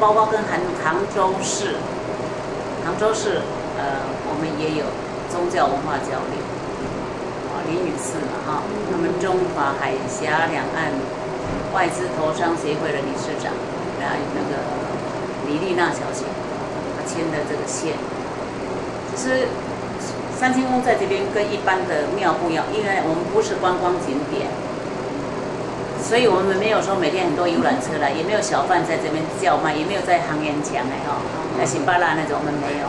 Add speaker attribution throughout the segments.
Speaker 1: 包括跟杭州市，我们也有宗教文化交流。林语寺嘛，哈，他们中法海峡两岸外资投商协会的理事长，然后那个李丽娜小姐，她签的这个线。其实三清宫在这边跟一般的庙不一样，因为我们不是观光景点，所以我们没有说每天很多游览车来，也没有小贩在这边叫卖，也没有在行人墙哎哈，辛巴拉那种我们没有。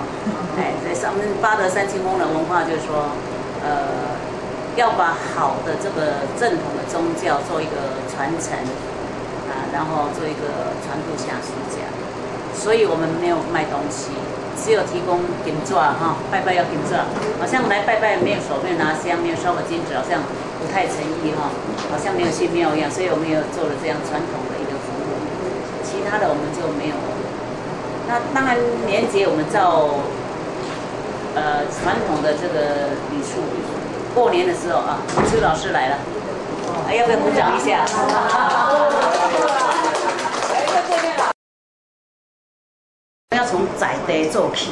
Speaker 1: 哎，在上面巴德三清宫的文化就是说，要把好的这个正统的宗教做一个传承啊，然后做一个传播下去这样。所以我们没有卖东西，只有提供金纸哈，拜拜要金纸，好像来拜拜没有手没有拿香，没有烧个金纸，好像不太诚意哈，好像没有去庙一样。所以我们也做了这样传统的一个服务，其他的我们就没有。那当然年节我们照传统的这个礼数。过年的时候啊，邱老师来了，要不要鼓掌一下？要从在地做起，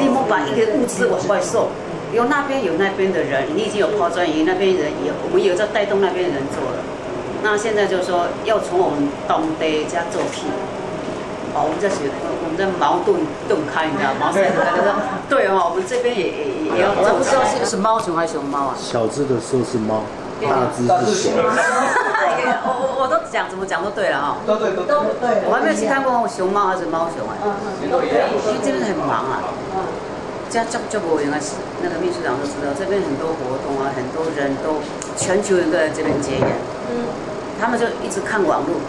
Speaker 1: 你莫把一个物资往外送。有那边的人，你已经有抛砖引玉，那边人也我们有在带动那边的人做了。那现在就是说，要从我们当地家做起。哦，我们在矛盾开，你知道吗？对哦，我们这边也要做。我不知道是猫熊还是熊猫啊？
Speaker 2: 小只的时候是猫，大只是熊。
Speaker 1: 我都讲怎么讲都对了哈。都对。我还没有去看过熊猫还是猫熊哎。因为这边很忙啊。就我原来是那个秘书长都知道，这边很多活动啊，很多人都全球人都在这边结缘。他们就一直看网络，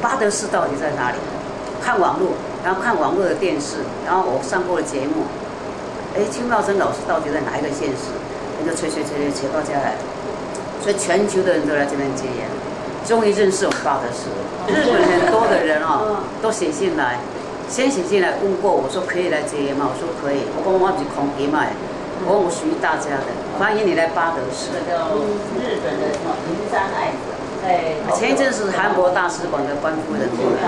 Speaker 1: 巴德士到底在哪里？看网络，然后看网络的电视，然后我上过的节目，邱妙珍老师到底在哪一个县市？人就吹到家来，所以全球的人都来这边结缘，终于认识我们巴德士。日本很多的人哦，都写信来，先写信来问过我说可以来结缘吗？我说可以，我不是空给嘛，我属于大家的，欢迎你来巴德士。这叫日本的什么银山爱子。前一阵是韩国大使馆的官夫人过来，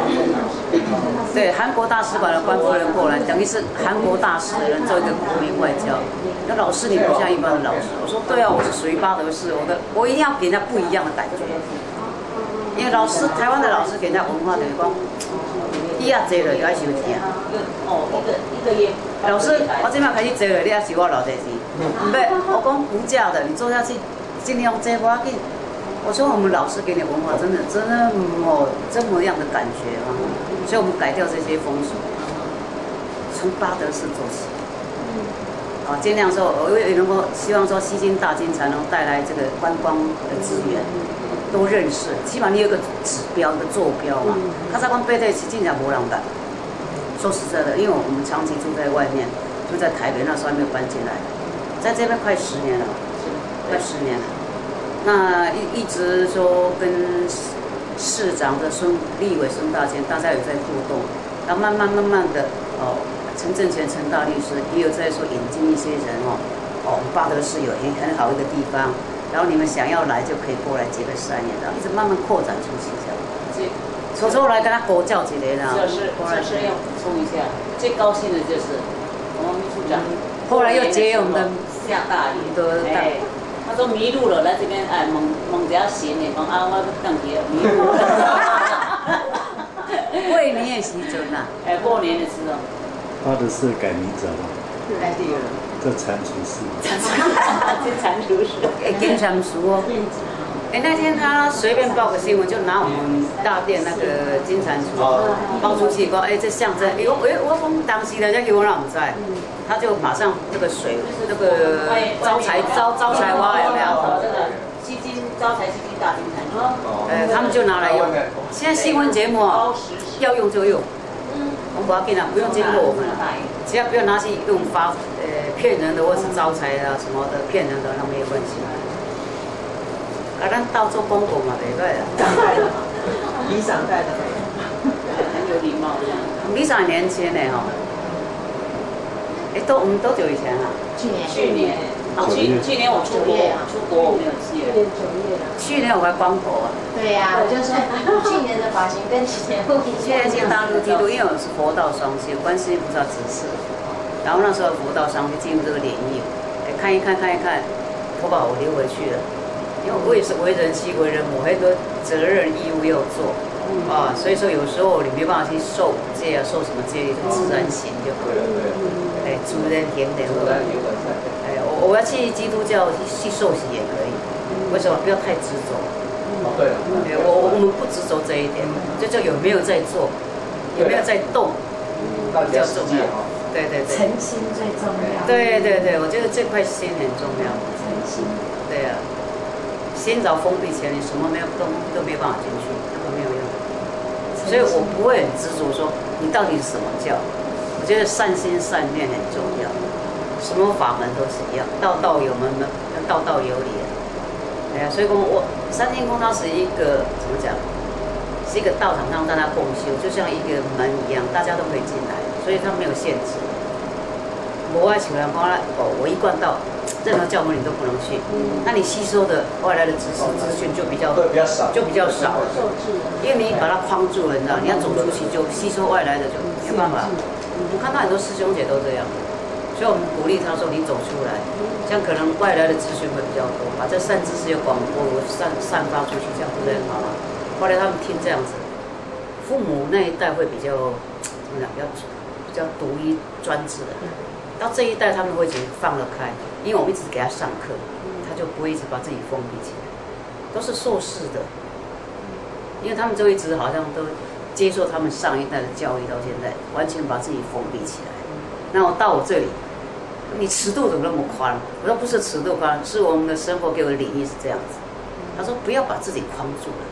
Speaker 1: 对，韩国大使馆的官夫人过来，等于是韩国大使的人做一个国民外交。那老师你不像一般的老师，我说对啊，我是属于巴德士，我一定要给人家不一样的感觉，因为台湾的老师给人家文化等于讲，以后坐了就爱收钱。一个月。老师，我这摆开始坐了，你要收我偌济钱？不，我讲无价的，你做下去尽量坐不要紧。我说我们老师给你文化真的这么样的感觉啊，所以我们改掉这些风俗，从巴德士做起，尽量说，我也能够希望说西京大京才能带来这个观光的资源，都认识，起码你有个指标、一个坐标嘛。卡萨光背对起进展无人敢。说实在的，因为我们长期住在外面，住在台北，那时候还没有搬进来，在这边快10年了，快10年了。那一直说跟市长的立委孙大千，大家有在互动，然后慢慢的，陈正全陈大律师也有在说引进一些人巴德士有很好一个地方，然后你们想要来就可以过来结个3年，然后一直慢慢扩展出去这样。所以来跟他国教几年了。就是要补充一下，最高兴的就是我们秘书长，后来又接我们的下大雨的。他说迷路了，来这边蒙只要行的，讲我等去迷路了。过年的时阵呐，过年的时候。
Speaker 2: 巴德士改名字了。
Speaker 1: 改对了。
Speaker 2: 叫蟾蜍寺。
Speaker 1: 蟾蜍寺。金蟾蜍哦。那天他随便报个新闻，就拿我们大店那个金蟾蜍报出去，说这象征，我讲当时人家给我让我们在。他就马上这个水，这个招财蛙有没有？这个吸金招财吸金大金蟾蜍，他们就拿来用。现在新闻节目要用就用，我们不要紧啊，不用经过我们，只要不要拿去用骗人的或是招财啊什么的骗人的，那没有关系。咱到做公公嘛，袂歹啦。
Speaker 3: 理想带的，
Speaker 1: 很有礼貌的。理想年轻的哈。我们多久以前啊？
Speaker 3: 去年。
Speaker 1: 去年我出国我没有去。去年我还光头啊。
Speaker 4: 对呀，我就说去年的发型跟去年不一样。
Speaker 1: 现在进大陆剃度，因为我是佛道双修，观世音菩萨指示。然后那时候佛道双修进入这个联谊，看一看，头发我留回去了，因为我也是为人妻为人母，很多责任义务要做。所以说有时候你没办法去受戒啊，受什么戒，就自然行就好了。主人平等。我要去基督教去受洗也可以，为什么？不要太执着。
Speaker 5: 对了。
Speaker 1: 我们不执着这一点，就叫有没有在做，有没有在动，比较重要。对。
Speaker 4: 诚心最重要。
Speaker 1: 对，我觉得这块心很重要。
Speaker 4: 诚心。
Speaker 1: 对啊，心早封闭起来，你什么都没办法进去，根本没有用。所以我不会很执着说你到底是什么教，我觉得善心善念很重要，什么法门都是一样，道道有门，道道有理。所以我三天宫它是一个怎么讲，是一个道场让大家共修，就像一个门一样，大家都可以进来，所以它没有限制。我爱求人光我一贯道，任何教门你都不能去，那你吸收的外来的知识资讯就比较少，因为你把它框住了，你知道，你要走出去就吸收外来的就没办法。我看到很多师兄姐都这样，所以我们鼓励他说你走出来，这样可能外来的资讯会比较多，把这善知识又广播散发出去，这样不是很好吗？后来他们听这样子，父母那一代会比较怎么讲，比较独一专制的。到这一代他们会觉得放得开，因为我们一直给他上课，他就不会一直把自己封闭起来，都是受事的，因为他们就一直好像都接受他们上一代的教育，到现在完全把自己封闭起来。那我到我这里，你尺度怎么那么宽？我说不是尺度宽，是我们的生活给我的理念是这样子。他说不要把自己框住了，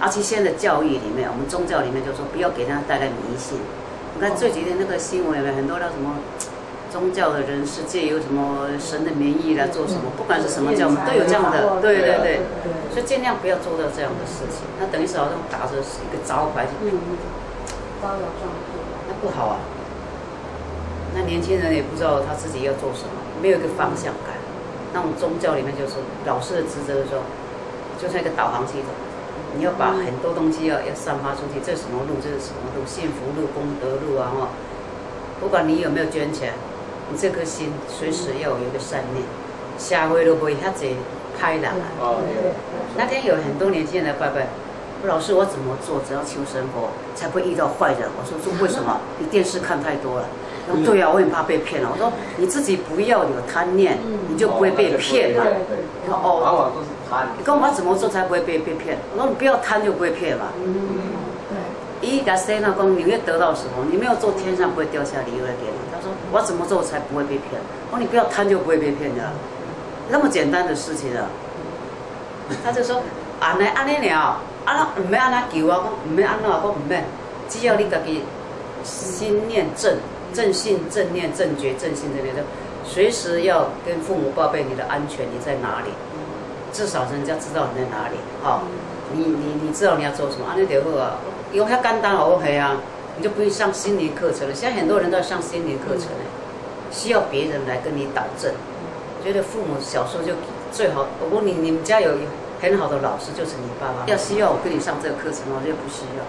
Speaker 1: 而且现在的教育里面，我们宗教里面就说不要给人家带来迷信。你看这几天那个新闻有没有很多那什么？宗教的人士借由什么神的名义来做什么，不管是什么教，我们都有这样的，对，所以尽量不要做到这样的事情。那等于是好像打着一个招牌，
Speaker 4: 招摇撞骗，
Speaker 1: 那不好啊。那年轻人也不知道他自己要做什么，没有一个方向感。那我们宗教里面就是老师的职责的时候，就像一个导航系统，你要把很多东西要散发出去，这是什么路，这是什么路，幸福路、功德路啊哈。不管你有没有捐钱。你这颗心随时要有一个善念，社会都不会遐济歹人啊。那天有很多年轻人来拜拜，老师我怎么做只要求神佛才不会遇到坏人？我说为什么？你电视看太多了。对啊，我很怕被骗了。我说你自己不要有贪念，你就不会被骗嘛。
Speaker 5: 往往都是贪。
Speaker 1: 你跟我怎么做才不会被骗？我说你不要贪就不会骗嘛。一个谁呢？讲你会得到什么？你没有做，天上不会掉下礼物来给你。他说我怎么做才不会被骗？我说你不要贪就不会被骗的，那么简单的事情啊。他就说安尼了，唔免安那求啊，讲唔免安那，讲唔免，只要你自己心念正信、正念、正觉、正信、正念，随时要跟父母报备你的安全，你在哪里？至少人家知道你在哪里。好，你知道你要做什么，安尼就好啊。因为它简单好黑啊，你就不用上心灵课程了。现在很多人都要上心灵课程需要别人来跟你导正。觉得父母小时候就最好，如果你们家有很好的老师，就是你爸爸。要需要我跟你上这个课程，我觉得不需要。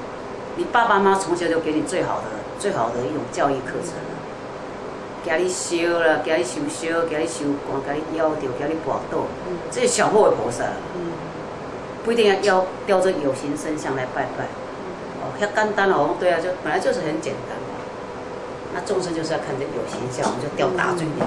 Speaker 1: 你爸爸妈妈从小就给你最好的一种教育课程了，教你修啦，教你修，教你修观，教你腰着，教你跋倒，这是小后的菩萨了。不一定要雕着有形身像来拜拜。遐简单哦，对啊，就本来就是很简单嘛。那众生就是要看这有形象，我们就雕大嘴脸。